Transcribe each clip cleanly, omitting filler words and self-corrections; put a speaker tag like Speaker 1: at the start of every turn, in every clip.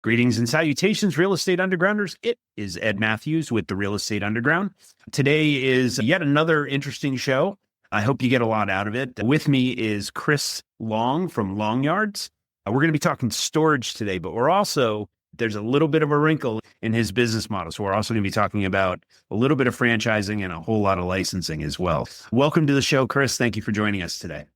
Speaker 1: Greetings and salutations, Real Estate Undergrounders. It is Ed Matthews with the Real Estate Underground. Today is yet another interesting show. I hope you get a lot out of it. With me is Chris Long from Long Yards. We're going to be talking storage today, but there's a little bit of a wrinkle in his business model. So we're also going to be talking about a little bit of franchising and a whole lot of licensing as well. Welcome to the show, Chris. Thank you for joining us today.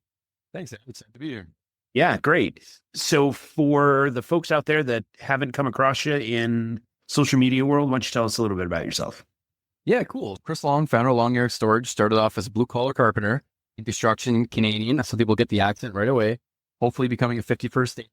Speaker 2: Thanks, Ed. It's good to be here.
Speaker 1: Yeah, great. So for the folks out there that haven't come across you in social media world, why don't you tell us a little bit about yourself?
Speaker 2: Yeah, cool. Chris Long, founder of Long Yards Storage, started off as a blue-collar carpenter in construction, Canadian. Some people get the accent right away. Hopefully becoming a 51st state.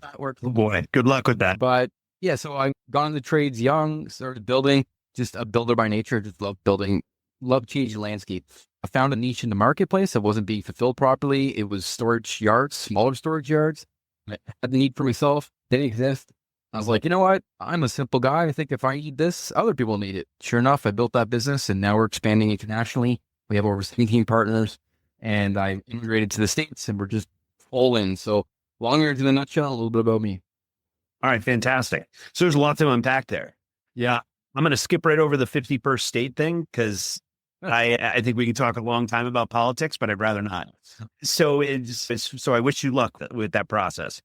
Speaker 2: That works.
Speaker 1: Oh boy, good luck with that.
Speaker 2: But yeah, so I got into trades young, started building, just a builder by nature, just love building, love changing landscape. I found a niche in the marketplace that wasn't being fulfilled properly. It was storage yards, smaller storage yards. I had the need for myself. Didn't exist. I was like, you know what? I'm a simple guy. I think if I need this, other people need it. Sure enough, I built that business and now we're expanding internationally. We have over 17 partners and I immigrated to the States and we're just full in. So Long Yards in a nutshell, a little bit about me.
Speaker 1: All right, fantastic. So there's a lot to unpack there.
Speaker 2: Yeah.
Speaker 1: I'm going to skip right over the 51st state thing because I think we can talk a long time about politics, but I'd rather not. So so I wish you luck with that process.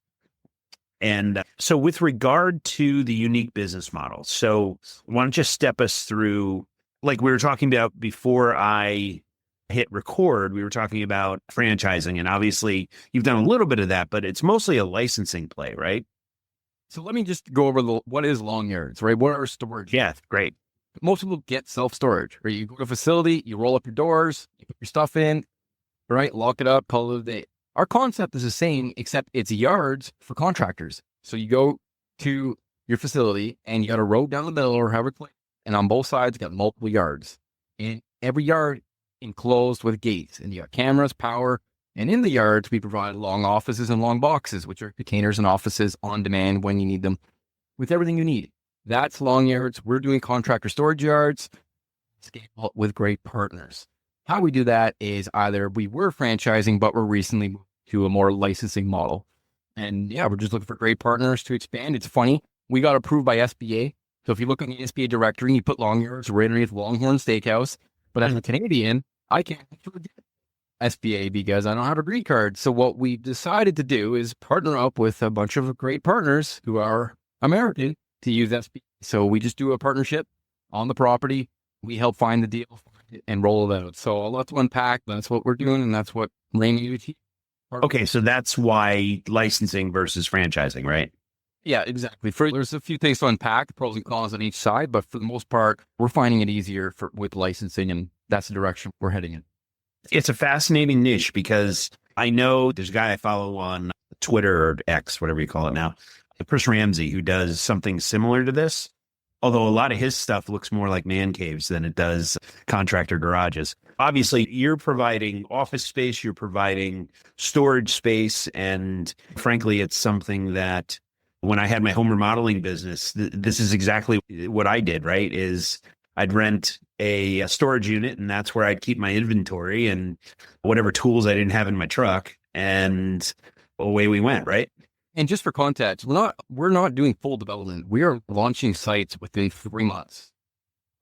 Speaker 1: And so with regard to the unique business model, so why don't you step us through, like we were talking about before I hit record, we were talking about franchising, and obviously you've done a little bit of that, but it's mostly a licensing play, right?
Speaker 2: So let me just go over what is Long Yards, right? What are storage?
Speaker 1: Yeah, great.
Speaker 2: Most people get self-storage, right? You go to a facility, you roll up your doors, you put your stuff in, right? Lock it up, call it a day. Our concept is the same, except it's yards for contractors. So you go to your facility and you got a road down the middle or however, and on both sides, you got multiple yards. And every yard enclosed with gates, and you got cameras, power, and in the yards, we provide long offices and long boxes, which are containers and offices on demand when you need them, with everything you need. That's Long Yards. We're doing contractor storage yards, scale with great partners. How we do that is either we were franchising, but we're recently moved to a more licensing model. And yeah, we're just looking for great partners to expand. It's funny. We got approved by SBA. So if you look on the SBA directory and you put Long Yards right underneath Longhorn Steakhouse, but as a Canadian, I can't actually get SBA because I don't have a green card. So what we've decided to do is partner up with a bunch of great partners who are American to use SBA. So we just do a partnership on the property. We help find the deal and roll it out. So a lot to unpack. That's what we're doing. And that's what Rainy UT.
Speaker 1: Okay. So that's why licensing versus franchising, right?
Speaker 2: Yeah, exactly. There's a few things to unpack, pros and cons on each side, but for the most part, we're finding it easier with licensing, and that's the direction we're heading in.
Speaker 1: It's a fascinating niche because I know there's a guy I follow on Twitter or X, whatever you call it now, Chris Ramsey, who does something similar to this. Although a lot of his stuff looks more like man caves than it does contractor garages. Obviously, you're providing office space, you're providing storage space, and frankly, it's something that when I had my home remodeling business, this is exactly what I did, right? Is I'd rent a storage unit and that's where I'd keep my inventory and whatever tools I didn't have in my truck, and away we went, right?
Speaker 2: And just for context, we're not doing full development. We are launching sites within 3 months.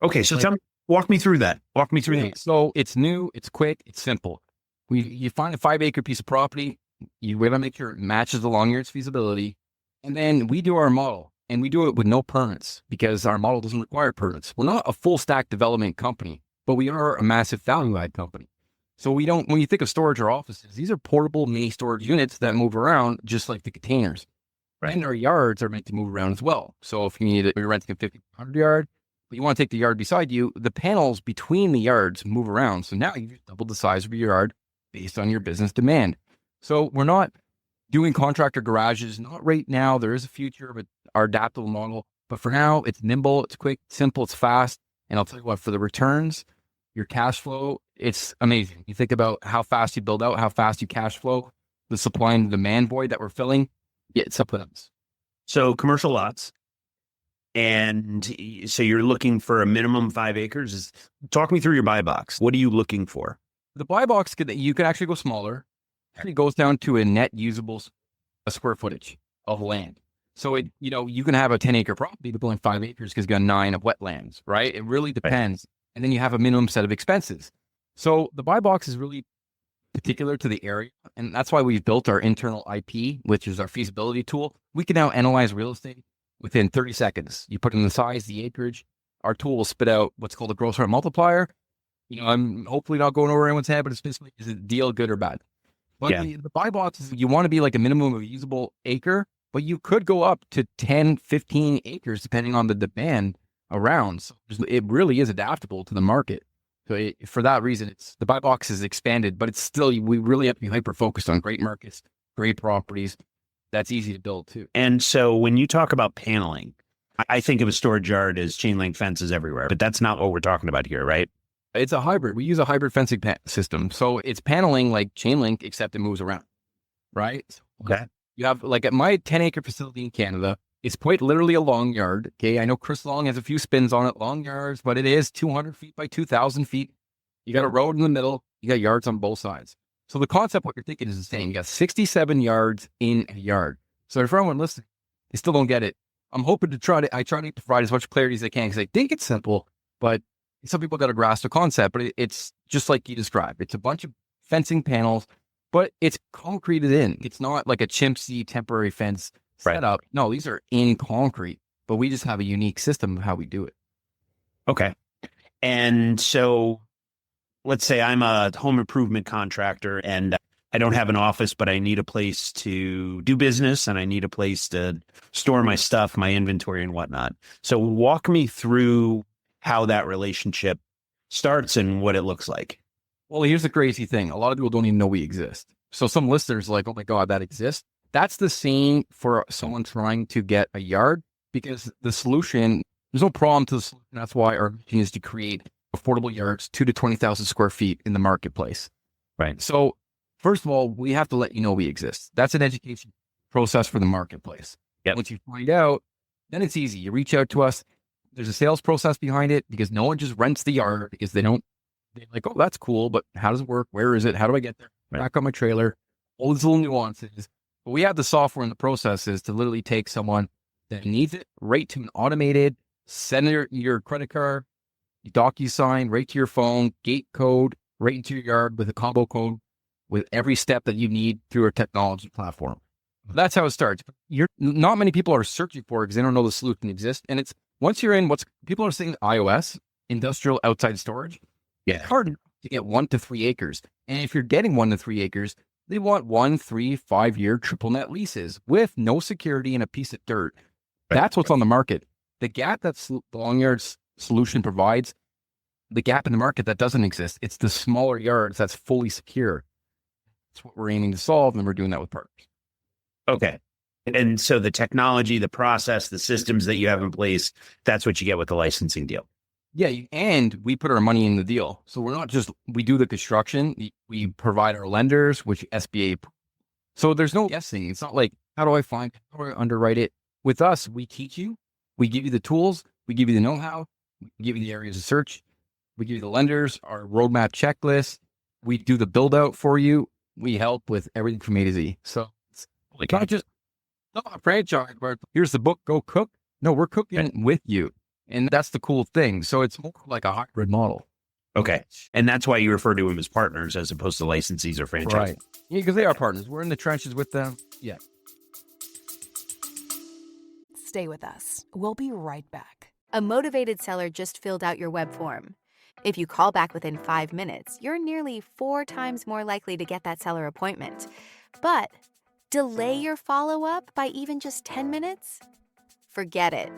Speaker 1: Okay, so walk me through that. Walk me through that.
Speaker 2: So it's new, it's quick, it's simple. You find a 5-acre piece of property, we gotta make sure it matches the Long Yards feasibility, and then we do our model, and we do it with no permits because our model doesn't require permits. We're not a full stack development company, but we are a massive value add company. So when you think of storage or offices, these are portable mini storage units that move around just like the containers. Right. And our yards are meant to move around as well. So if you're renting a 1,500 yard, but you want to take the yard beside you, the panels between the yards move around. So now you double the size of your yard based on your business demand. So we're not doing contractor garages, not right now. There is a future, but our adaptable model. But for now, it's nimble, it's quick, simple, it's fast. And I'll tell you what, for the returns, your cash flow, it's amazing. You think about how fast you build out, how fast you cash flow, the supply and demand void that we're filling. Yeah, it's supplements.
Speaker 1: So commercial lots. And so you're looking for a minimum 5 acres. Talk me through your buy box. What are you looking for?
Speaker 2: The buy box, you could actually go smaller. It goes down to a net usable square footage of land. So you can have a 10-acre property, but only 5 acres because you got 9 of wetlands, right? It really depends. And then you have a minimum set of expenses. So the buy box is really particular to the area. And that's why we've built our internal IP, which is our feasibility tool. We can now analyze real estate within 30 seconds. You put in the size, the acreage. Our tool will spit out what's called a gross rent multiplier. I'm hopefully not going over anyone's head, but it's basically, is it a deal good or bad? But the buy box is, you want to be like a minimum of a usable acre, but you could go up to 10, 15 acres depending on the demand around. So it really is adaptable to the market. So for that reason, the buy box is expanded, but it's still, we really have to be hyper focused on great markets, great properties. That's easy to build too.
Speaker 1: And so when you talk about paneling, I think of a storage yard as chain link fences everywhere, but that's not what we're talking about here, right?
Speaker 2: It's a hybrid. We use a hybrid fencing system. So it's paneling like chain link, except it moves around, right?
Speaker 1: Okay.
Speaker 2: You have like at my 10-acre facility in Canada, it's quite literally a long yard. Okay. I know Chris Long has a few spins on it, long yards, but it is 200 feet by 2,000 feet. You got a road in the middle. You got yards on both sides. So the concept, what you're thinking is the same. You got 67 yards in a yard. So for everyone listening, they still don't get it. I'm hoping to try to provide as much clarity as I can because I think it's simple, but some people got to grasp the concept, but it's just like you described. It's a bunch of fencing panels, but it's concreted in. It's not like a chimney temporary fence setup. No, these are in concrete, but we just have a unique system of how we do it.
Speaker 1: Okay. And so let's say I'm a home improvement contractor and I don't have an office, but I need a place to do business and I need a place to store my stuff, my inventory and whatnot. So walk me through how that relationship starts and what it looks like.
Speaker 2: Well, here's the crazy thing. A lot of people don't even know we exist. So some listeners are like, oh my God, that exists. That's the same for someone trying to get a yard because the solution, there's no problem to the solution. That's why our mission is to create affordable yards, 2 to 20,000 square feet in the marketplace.
Speaker 1: Right.
Speaker 2: So first of all, we have to let you know we exist. That's an education process for the marketplace.
Speaker 1: Yep.
Speaker 2: Once you find out, then it's easy. You reach out to us. There's a sales process behind it because no one just rents the yard because they're like, oh, that's cool, but how does it work? Where is it? How do I get there?
Speaker 1: Right.
Speaker 2: Back on my trailer. All these little nuances. But we have the software and the processes to literally take someone that needs it right to an automated, send your credit card, DocuSign right to your phone, gate code right into your yard with a combo code with every step that you need through a technology platform. That's how it starts. Not many people are searching for it because they don't know the solution exists. And it's once you're in people are saying iOS, industrial outside storage.
Speaker 1: Yeah.
Speaker 2: It's hard to get 1 to 3 acres. And if you're getting 1 to 3 acres, they want 1, 3, 5-year triple net leases with no security and a piece of dirt. Right. That's what's on the market. The gap that the long yard solution provides, the gap in the market that doesn't exist, it's the smaller yards that's fully secure. That's what we're aiming to solve, and we're doing that with partners.
Speaker 1: Okay. And so the technology, the process, the systems that you have in place, that's what you get with the licensing deal.
Speaker 2: Yeah, and we put our money in the deal. So we're not just, we do the construction, we provide our lenders, which SBA. So there's no guessing. It's not like, how do I underwrite it? With us, we teach you, we give you the tools, we give you the know-how, we give you the areas of search, we give you the lenders, our roadmap checklist, we do the build out for you, we help with everything from A to Z. So it's not just a franchise where here's the book, go cook. No, we're cooking with you. And that's the cool thing. So it's more like a hybrid model.
Speaker 1: Okay. And that's why you refer to them as partners as opposed to licensees or franchisees.
Speaker 2: Right. Yeah, because they are partners. We're in the trenches with them. Yeah.
Speaker 3: Stay with us. We'll be right back.
Speaker 4: A motivated seller just filled out your web form. If you call back within 5 minutes, you're nearly 4 times more likely to get that seller appointment. But delay your follow-up by even just 10 minutes? Forget it.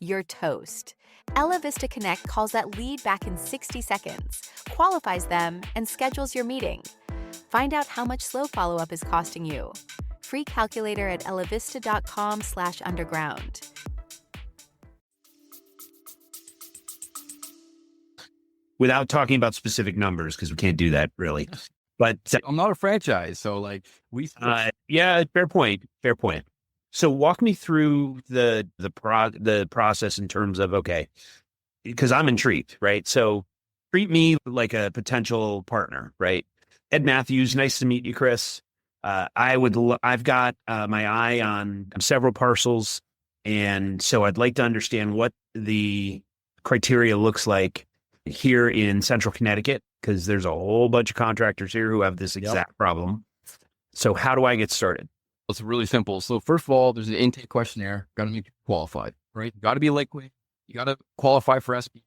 Speaker 4: You're toast. Ella Vista Connect calls that lead back in 60 seconds, qualifies them, and schedules your meeting. Find out how much slow follow-up is costing you. Free calculator at ellavista.com/underground.
Speaker 1: Without talking about specific numbers, because we can't do that really. But
Speaker 2: I'm not a franchise, so like
Speaker 1: yeah, fair point. Fair point. So walk me through the process in terms of, okay, because I'm intrigued, right? So treat me like a potential partner, right? Ed Matthews, nice to meet you, Chris. I've got my eye on several parcels, and so I'd like to understand what the criteria looks like here in Central Connecticut, because there's a whole bunch of contractors here who have this exact problem. So how do I get started?
Speaker 2: It's really simple. So first of all, there's an intake questionnaire. Got to make you qualified, right? You got to be liquid. You got to qualify for SB,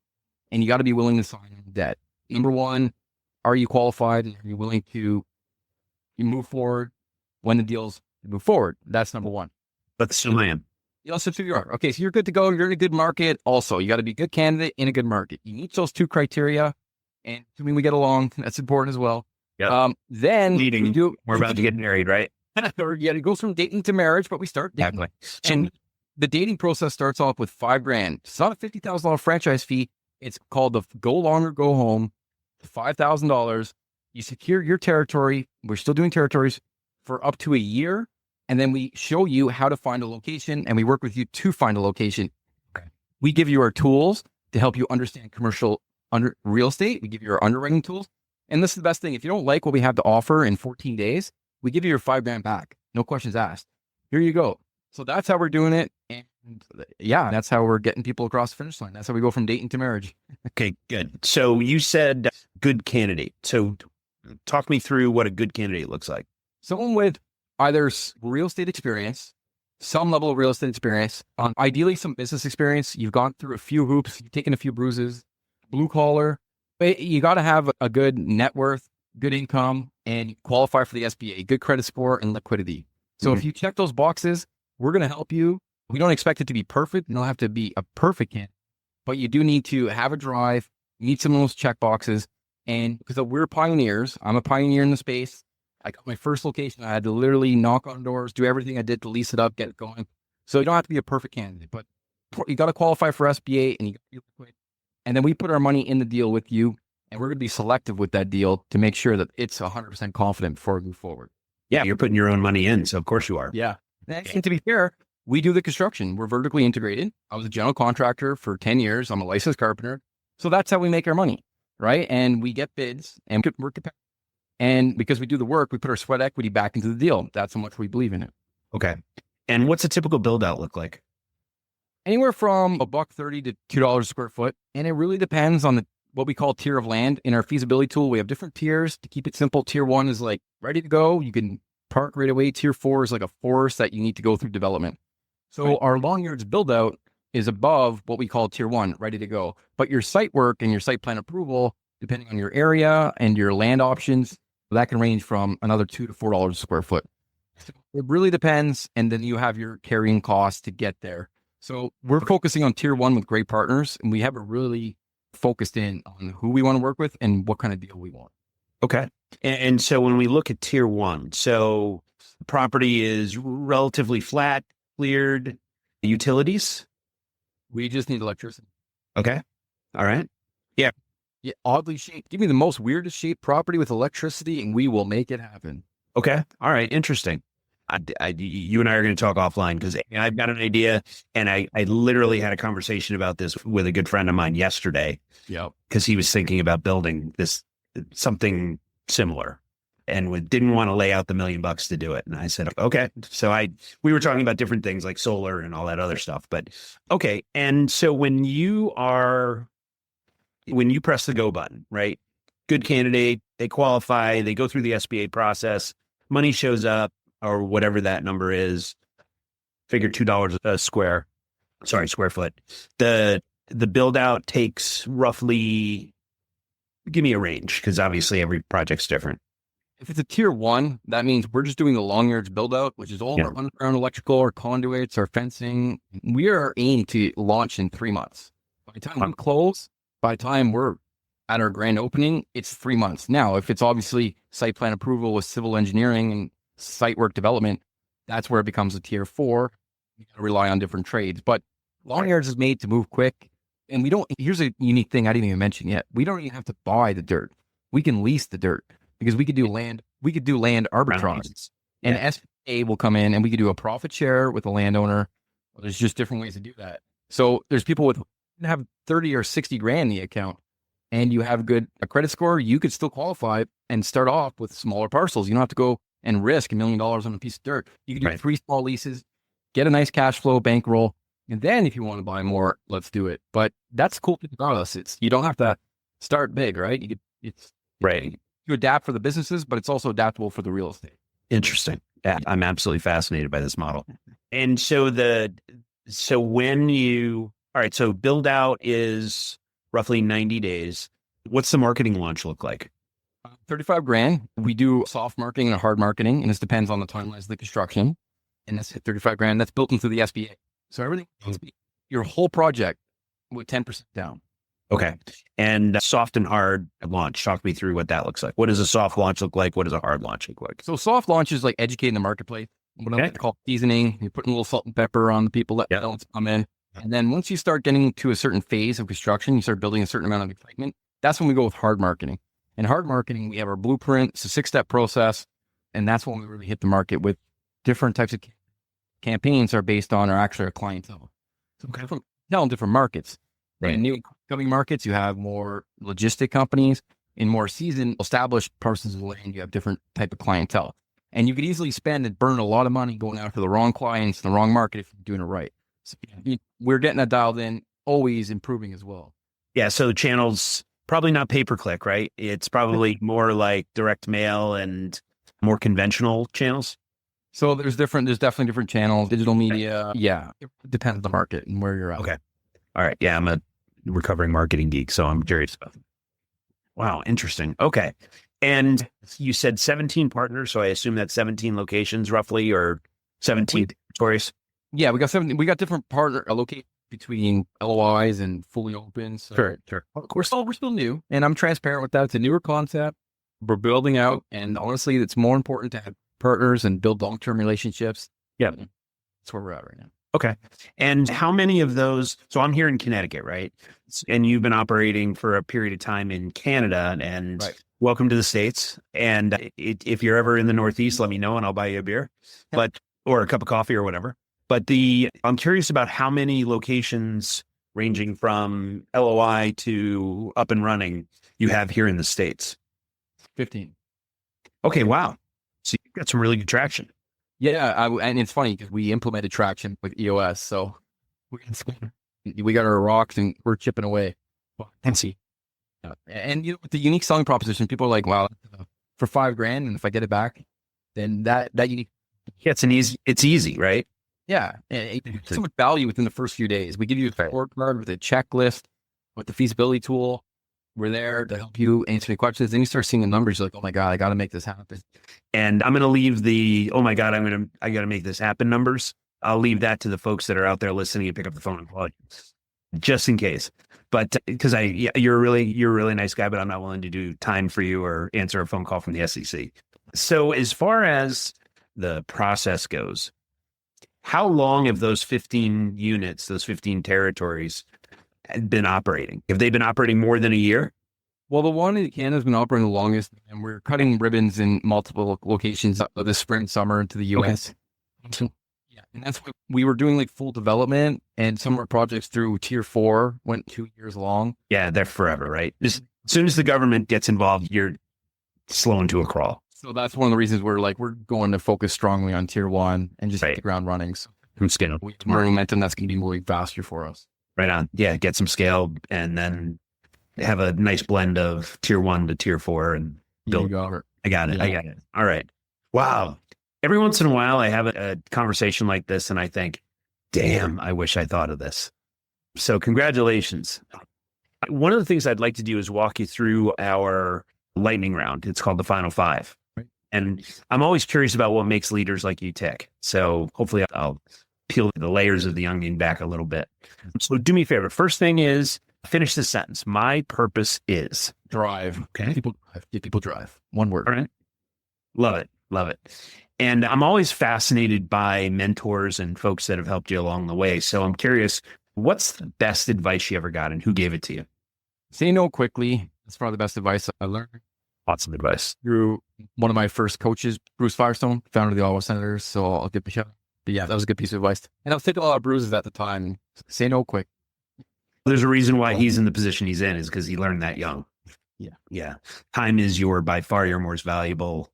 Speaker 2: and you got to be willing to sign on debt. Number one, are you qualified? And are you willing to move forward when the deals move forward? That's number one.
Speaker 1: But still I am.
Speaker 2: Yes, so you are. Okay, so you're good to go. You're in a good market. Also, you got to be a good candidate in a good market. You meet those two criteria, and assuming we get along, that's important as well.
Speaker 1: Yeah.
Speaker 2: Then
Speaker 1: we're about to get married, right?
Speaker 2: Or it goes from dating to marriage, but we start dating.
Speaker 1: Exactly.
Speaker 2: And the dating process starts off with $5,000. It's not a $50,000 franchise fee. It's called the go long or go home. $5,000. You secure your territory. We're still doing territories for up to a year. And then we show you how to find a location, and we work with you to find a location. Okay. We give you our tools to help you understand commercial real estate. We give you our underwriting tools. And this is the best thing. If you don't like what we have to offer in 14 days, we give you your $5,000 back. No questions asked. Here you go. So that's how we're doing it. And yeah, that's how we're getting people across the finish line. That's how we go from dating to marriage.
Speaker 1: Okay, good. So you said good candidate. So talk me through what a good candidate looks like.
Speaker 2: Someone with either real estate experience, some level of real estate experience, ideally some business experience. You've gone through a few hoops, you've taken a few bruises, blue collar. But you got to have a good net worth, good income, and qualify for the SBA, good credit score and liquidity. So if you check those boxes, we're going to help you. We don't expect it to be perfect. You don't have to be a perfect candidate, but you do need to have a drive, meet some of those check boxes. And because we're pioneers, I'm a pioneer in the space. I got my first location. I had to literally knock on doors, do everything I did to lease it up, get it going. So you don't have to be a perfect candidate, but you got to qualify for SBA and you got to be liquid. And then we put our money in the deal with you, and we're going to be selective with that deal to make sure that it's 100% confident before we move forward.
Speaker 1: Yeah, you're putting your own money in, so of course you are.
Speaker 2: Yeah. And to be fair, we do the construction. We're vertically integrated. I was a general contractor for 10 years. I'm a licensed carpenter. So that's how we make our money, right? And we get bids and we're competitive. And because we do the work, we put our sweat equity back into the deal. That's how much we believe in it.
Speaker 1: Okay. And what's a typical build out look like?
Speaker 2: Anywhere from $1.30 to $2 a square foot. And it really depends on what we call tier of land. In our feasibility tool, we have different tiers. To keep it simple, tier 1 is like ready to go. You can park right away. Tier 4 is like a forest that you need to go through development. So our long yards build out is above what we call tier 1, ready to go. But your site work and your site plan approval, depending on your area and your land options, that can range from another $2 to $4 a square foot. So it really depends. And then you have your carrying costs to get there. So we're focusing on tier 1 with great partners, and we have a really focused in on who we want to work with and what kind of deal we want.
Speaker 1: Okay. And so when we look at tier 1, so the property is relatively flat, cleared, utilities?
Speaker 2: We just need electricity.
Speaker 1: Okay. All right. Yeah.
Speaker 2: Yeah, oddly shaped. Give me the most weirdest shaped property with electricity and we will make it happen.
Speaker 1: Okay. All right. Interesting. You and I are going to talk offline because I've got an idea, and I literally had a conversation about this with a good friend of mine yesterday.
Speaker 2: Yeah,
Speaker 1: because he was thinking about building something similar, and didn't want to lay out the $1 million to do it. And I said, okay. So we were talking about different things like solar and all that other stuff. But okay. And so when you press the go button, right? Good candidate, they qualify, they go through the SBA process, money shows up, or whatever that number is, figure $2 a square foot. The build out takes roughly, give me a range, because obviously every project's different.
Speaker 2: If it's a tier 1, that means we're just doing the long yards build out, which is all our underground electrical, our conduits, our fencing. We are aimed to launch in 3 months. By the time we close, by the time we're at our grand opening, it's 3 months. Now, if it's obviously site plan approval with civil engineering and site work development, that's where it becomes a tier 4. You got to rely on different trades. But long yards is made to move quick. And here's a unique thing I didn't even mention yet. We don't even have to buy the dirt. We can lease the dirt because we could do land arbitrage. And SBA will come in and we could do a profit share with the landowner. Well, there's just different ways to do that. So there's people with have 30 or 60 grand in the account and you have a credit score, you could still qualify and start off with smaller parcels. You don't have to go and risk $1 million on a piece of dirt. You can do
Speaker 1: Right.
Speaker 2: 3 small leases, get a nice cash flow bankroll, and then if you want to buy more, let's do it. But that's cool regardless. You don't have to start big, right?
Speaker 1: Right.
Speaker 2: You adapt for the businesses, but it's also adaptable for the real estate.
Speaker 1: Interesting. Yeah, I'm absolutely fascinated by this model. And so all right, so build out is roughly 90 days. What's the marketing launch look like?
Speaker 2: 35 grand. We do soft marketing and hard marketing, and this depends on the timelines of the construction. And that's 35 grand. That's built into the SBA. So everything, your whole project with 10% down.
Speaker 1: Okay. And soft and hard launch. Talk me through what that looks like. What does a soft launch look like? What does a hard launch look like?
Speaker 2: So soft launch is like educating the marketplace. What I
Speaker 1: Okay.
Speaker 2: like to call seasoning. You're putting a little salt and pepper on the people that don't come in. And then once you start getting to a certain phase of construction, you start building a certain amount of excitement. That's when we go with hard marketing. And hard marketing, we have our blueprint. It's a 6-step process. And that's when we really hit the market with different types of campaigns are based on our clientele. So different markets.
Speaker 1: Right.
Speaker 2: In new coming markets, you have more logistic companies. In more seasoned, established parcels of land, you have different type of clientele. And you could easily spend and burn a lot of money going after the wrong clients in the wrong market if you're doing it right. So we're getting that dialed in, always improving as well.
Speaker 1: Yeah. So the channel's probably not pay-per-click, right? It's probably more like direct mail and more conventional channels.
Speaker 2: So there's definitely different channels, digital media. Yeah. It depends on the market and where you're at.
Speaker 1: Okay. All right. Yeah. I'm a recovering marketing geek, so I'm curious about them. Wow. Interesting. Okay. And you said 17 partners. So I assume that's 17 locations roughly, or 17 territories.
Speaker 2: Yeah. We got different partner locations between LOIs and fully open. So
Speaker 1: Sure.
Speaker 2: we're still new, and I'm transparent with that. It's a newer concept we're building out. And honestly, it's more important to have partners and build long-term relationships.
Speaker 1: Yeah.
Speaker 2: That's where we're at right now.
Speaker 1: Okay. And how many of those? So I'm here in Connecticut, right? And you've been operating for a period of time in Canada, and
Speaker 2: Right.
Speaker 1: welcome to the States. And if you're ever in the Northeast, let me know and I'll buy you a beer, or a cup of coffee or whatever. But I'm curious about how many locations ranging from LOI to up and running you have here in the States.
Speaker 2: 15.
Speaker 1: Okay. Wow. So you've got some really good traction.
Speaker 2: Yeah, and it's funny because we implemented traction with EOS, so we got our rocks and we're chipping away. Fancy. And with the unique selling proposition, people are like, "Wow, for $5,000, and if I get it back, then that unique."
Speaker 1: Yeah, it's easy, right?
Speaker 2: Yeah, and so much value within the first few days. We give you a scorecard with a checklist, with the feasibility tool. We're there to help you answer any questions. Then you start seeing the numbers. You're like, oh my God, I got to make this happen.
Speaker 1: And I'm going to leave the, oh my God, I got to make this happen numbers. I'll leave that to the folks that are out there listening and pick up the phone and call you, just in case. But because you're a really nice guy, but I'm not willing to do time for you or answer a phone call from the SEC. So as far as the process goes, how long have those 15 units, those 15 territories been operating? Have they been operating more than a year?
Speaker 2: Well, the one in Canada has been operating the longest, and we're cutting ribbons in multiple locations this spring, summer into the US. Okay. Yeah, and that's what we were doing, like full development, and some of our projects through tier 4 went 2 years long.
Speaker 1: Yeah, they're forever, right? As soon as the government gets involved, you're slowing to a crawl.
Speaker 2: So that's one of the reasons we're going to focus strongly on tier 1 and just hit the ground running. So we have more momentum that's going to be moving faster for us.
Speaker 1: Right on. Yeah, get some scale and then have a nice blend of tier 1 to tier 4 and build. I got it. All right. Wow. Every once in a while, I have a conversation like this and I think, damn, I wish I thought of this. So congratulations. One of the things I'd like to do is walk you through our lightning round. It's called the Final Five. Right. And I'm always curious about what makes leaders like you tick. So hopefully I'll peel the layers of the onion back a little bit. So do me a favor. First thing is finish the sentence. My purpose is
Speaker 2: drive.
Speaker 1: Okay.
Speaker 2: People drive. One word.
Speaker 1: All right. Love it. Love it. And I'm always fascinated by mentors and folks that have helped you along the way. So I'm curious, what's the best advice you ever got and who gave it to you?
Speaker 2: Say no quickly. That's probably the best advice I learned.
Speaker 1: Awesome advice.
Speaker 2: Through one of my first coaches, Bruce Firestone, founder of the Ottawa Senators. So I'll give a shout. But yeah, that was a good piece of advice. And I was taking a lot of bruises at the time. Say no quick.
Speaker 1: There's a reason why he's in the position he's in is because he learned that young.
Speaker 2: Yeah.
Speaker 1: Yeah. Time is by far your most valuable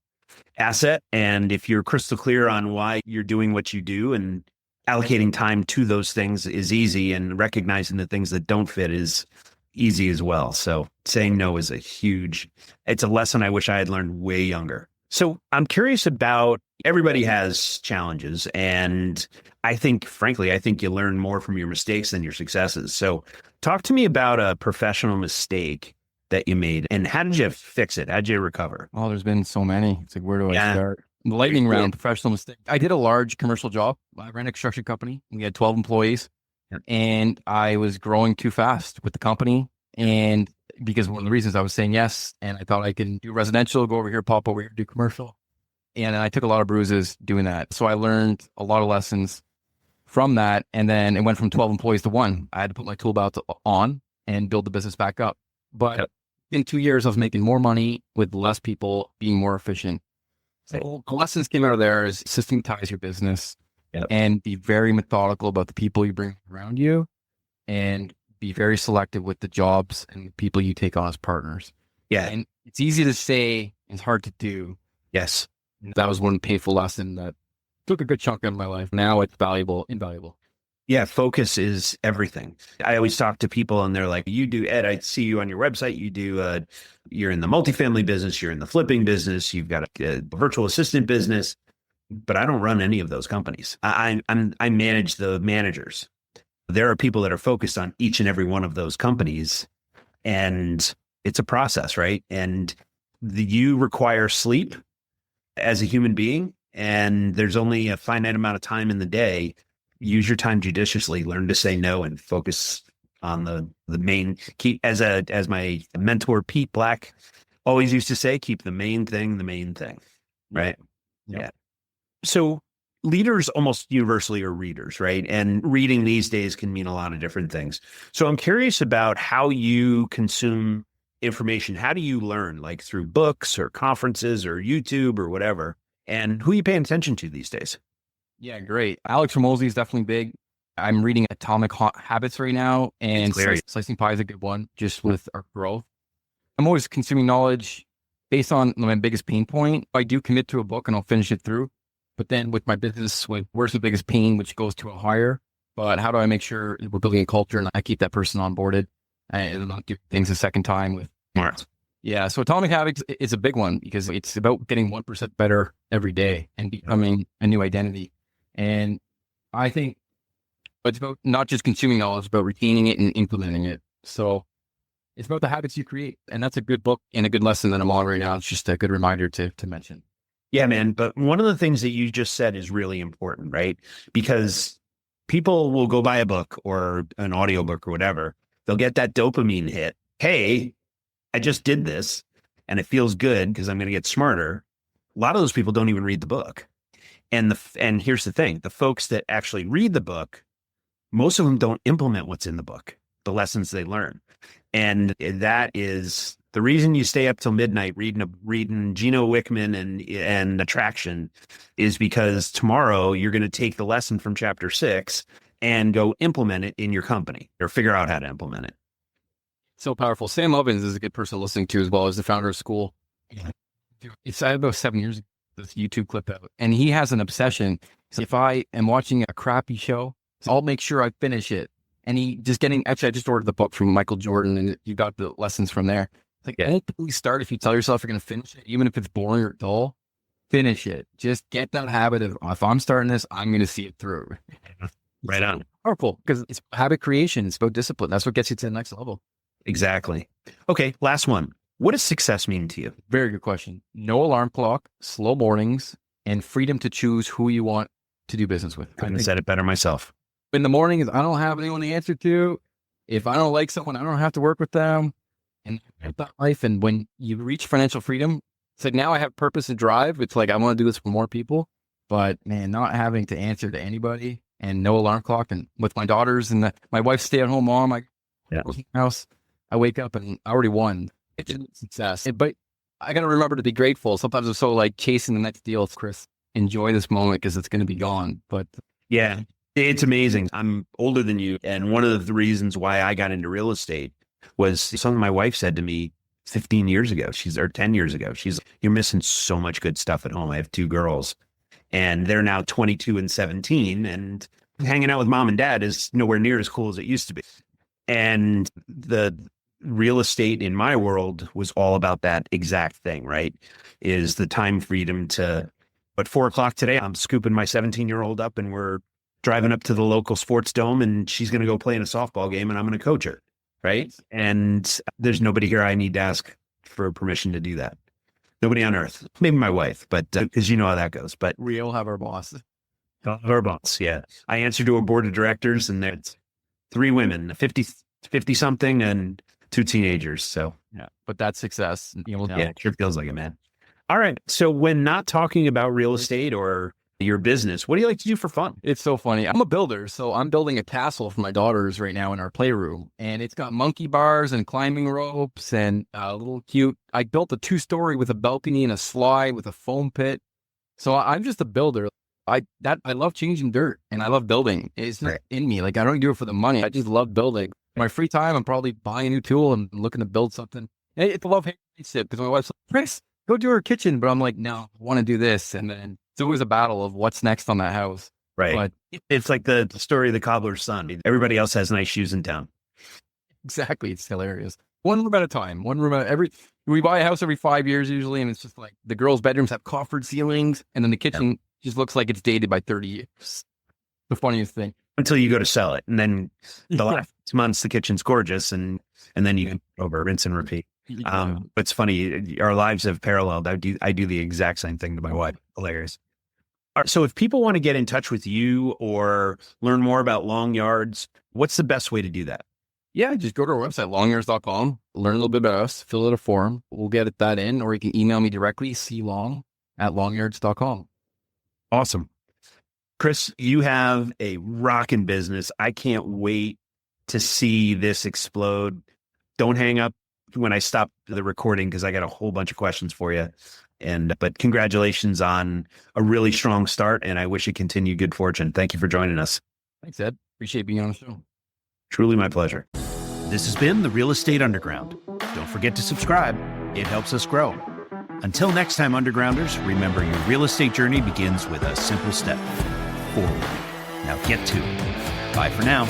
Speaker 1: asset. And if you're crystal clear on why you're doing what you do, and allocating time to those things is easy, and recognizing the things that don't fit is easy as well. So saying no is it's a lesson I wish I had learned way younger. So I'm curious about, everybody has challenges, and frankly, I think you learn more from your mistakes than your successes. So talk to me about a professional mistake that you made, and how did you fix it? How did you recover?
Speaker 2: Oh, there's been so many. It's like, where do I start? The lightning round, professional mistake. I did a large commercial job. I ran a construction company. We had 12 employees, and I was growing too fast with the company. And because one of the reasons I was saying yes, and I thought I can do residential, go over here, pop over here, do commercial. And I took a lot of bruises doing that. So I learned a lot of lessons from that. And then it went from 12 employees to one. I had to put my tool belt on and build the business back up. But in 2 years, I was making more money with less people, being more efficient. So the lessons came out of there is systematize your business and be very methodical about the people you bring around you, and be very selective with the jobs and the people you take on as partners.
Speaker 1: Yeah.
Speaker 2: And it's easy to say, it's hard to do.
Speaker 1: Yes.
Speaker 2: That was one painful lesson that took a good chunk out of my life. Now it's invaluable.
Speaker 1: Yeah. Focus is everything. I always talk to people and they're like, you do, Ed, I see you on your website. You do, you're in the multifamily business. You're in the flipping business. You've got a virtual assistant business, but I don't run any of those companies. I manage the managers. There are people that are focused on each and every one of those companies, and it's a process, right? And you require sleep as a human being, and there's only a finite amount of time in the day. Use your time judiciously, learn to say no, and focus on the main key. As my mentor, Pete Black, always used to say, keep the main thing, right? Yeah. So leaders almost universally are readers, right? And reading these days can mean a lot of different things. So I'm curious about how you consume information. How do you learn, like through books or conferences or YouTube or whatever? And who are you paying attention to these days?
Speaker 2: Yeah, great. Alex Ramosi is definitely big. I'm reading Atomic Habits right now, and Slicing Pie is a good one, just with our growth. I'm always consuming knowledge based on my biggest pain point. I do commit to a book and I'll finish it through. But then with my business, where's the biggest pain, which goes to a hire? But how do I make sure we're building a culture and I keep that person onboarded and not do things a second time with? Yeah. So Atomic Habits is a big one because it's about getting 1% better every day and becoming a new identity. And I think it's about not just consuming knowledge, but retaining it and implementing it. So it's about the habits you create. And that's a good book and a good lesson that I'm on right now. It's just a good reminder to mention.
Speaker 1: Yeah, man. But one of the things that you just said is really important, right? Because people will go buy a book or an audiobook or whatever. They'll get that dopamine hit. Hey, I just did this and it feels good because I'm going to get smarter. A lot of those people don't even read the book. And here's the thing, the folks that actually read the book, most of them don't implement what's in the book, the lessons they learn. And that is the reason you stay up till midnight reading Gino Wickman and Attraction, is because tomorrow you're going to take the lesson from chapter 6 and go implement it in your company or figure out how to implement it.
Speaker 2: So powerful. Sam Ovens is a good person listening to as well as the founder of School. It's about 7 years ago, this YouTube clip out, and he has an obsession. So if I am watching a crappy show, I'll make sure I finish it. And I just ordered the book from Michael Jordan, and you got the lessons from there. It's like, don't please start if you tell yourself you're going to finish it, even if it's boring or dull, finish it. Just get that habit of, if I'm starting this, I'm going to see it through.
Speaker 1: Right on.
Speaker 2: Powerful, because it's habit creation. It's about discipline. That's what gets you to the next level.
Speaker 1: Exactly. Okay, last one. What does success mean to you?
Speaker 2: Very good question. No alarm clock, slow mornings, and freedom to choose who you want to do business with.
Speaker 1: Couldn't have said it better myself.
Speaker 2: In the mornings, I don't have anyone to answer to. If I don't like someone, I don't have to work with them. And that life. And when you reach financial freedom, it's like, now I have purpose and drive. It's like, I want to do this for more people, but man, not having to answer to anybody and no alarm clock. And with my daughters and my wife's stay-at-home mom, house, I wake up and I already won. It's a success. But I got to remember to be grateful. Sometimes I'm so like chasing the next deal. Chris, enjoy this moment because it's going to be gone. But
Speaker 1: yeah, it's amazing. I'm older than you. And one of the reasons why I got into real estate was something my wife said to me 15 years ago. Or 10 years ago. You're missing so much good stuff at home. I have 2 girls and they're now 22 and 17, and hanging out with mom and dad is nowhere near as cool as it used to be. And the real estate in my world was all about that exact thing, right? Is the time freedom to, at 4:00 today, I'm scooping my 17-year-old up and we're driving up to the local sports dome and she's going to go play in a softball game and I'm going to coach her. Right. And there's nobody here I need to ask for permission to do that. Nobody on earth, maybe my wife, but because you know how that goes. But
Speaker 2: We all have our boss.
Speaker 1: our boss. Yeah. I answer to a board of directors and there's 3 women, 50 something and 2 teenagers. So
Speaker 2: Yeah. But that's success.
Speaker 1: yeah, it sure feels like it, man. All right. So when not talking about real estate or your business, what do you like to do for fun?
Speaker 2: It's so funny. I'm a builder, so I'm building a castle for my daughters right now in our playroom, and it's got monkey bars and climbing ropes and a little cute. I built a 2-story with a balcony and a slide with a foam pit. So I'm just a builder. I love changing dirt and I love building. It's not in me. Like I don't do it for the money. I just love building. My free time, I'm probably buying a new tool and looking to build something. It's a love-hate relationship because my wife's like, Chris, go do her kitchen, but I'm like, no, I want to do this, and then it's always a battle of what's next on that house.
Speaker 1: Right.
Speaker 2: But
Speaker 1: it's like the story of the cobbler's son. Everybody else has nice shoes in town.
Speaker 2: exactly. It's hilarious. One room at a time. We buy a house every 5 years usually. And it's just like the girls' bedrooms have coffered ceilings. And then the kitchen just looks like it's dated by 30 years. The funniest thing.
Speaker 1: Until you go to sell it. And then the last months, the kitchen's gorgeous. And then you can rinse and repeat. But it's funny. Our lives have paralleled. I do the exact same thing to my wife. Hilarious. All right, so if people want to get in touch with you or learn more about Long Yards, what's the best way to do that?
Speaker 2: Yeah, just go to our website, longyards.com, learn a little bit about us, fill out a form. We'll get that in, or you can email me directly, clong@longyards.com.
Speaker 1: Awesome. Chris, you have a rockin' business. I can't wait to see this explode. Don't hang up when I stop the recording because I got a whole bunch of questions for you. But congratulations on a really strong start, and I wish you continued good fortune. Thank you for joining us.
Speaker 2: Thanks, Ed. Appreciate being on the show.
Speaker 1: Truly my pleasure. This has been the Real Estate Underground. Don't forget to subscribe. It helps us grow. Until next time, Undergrounders, remember your real estate journey begins with a simple step forward. Now get to it. Bye for now.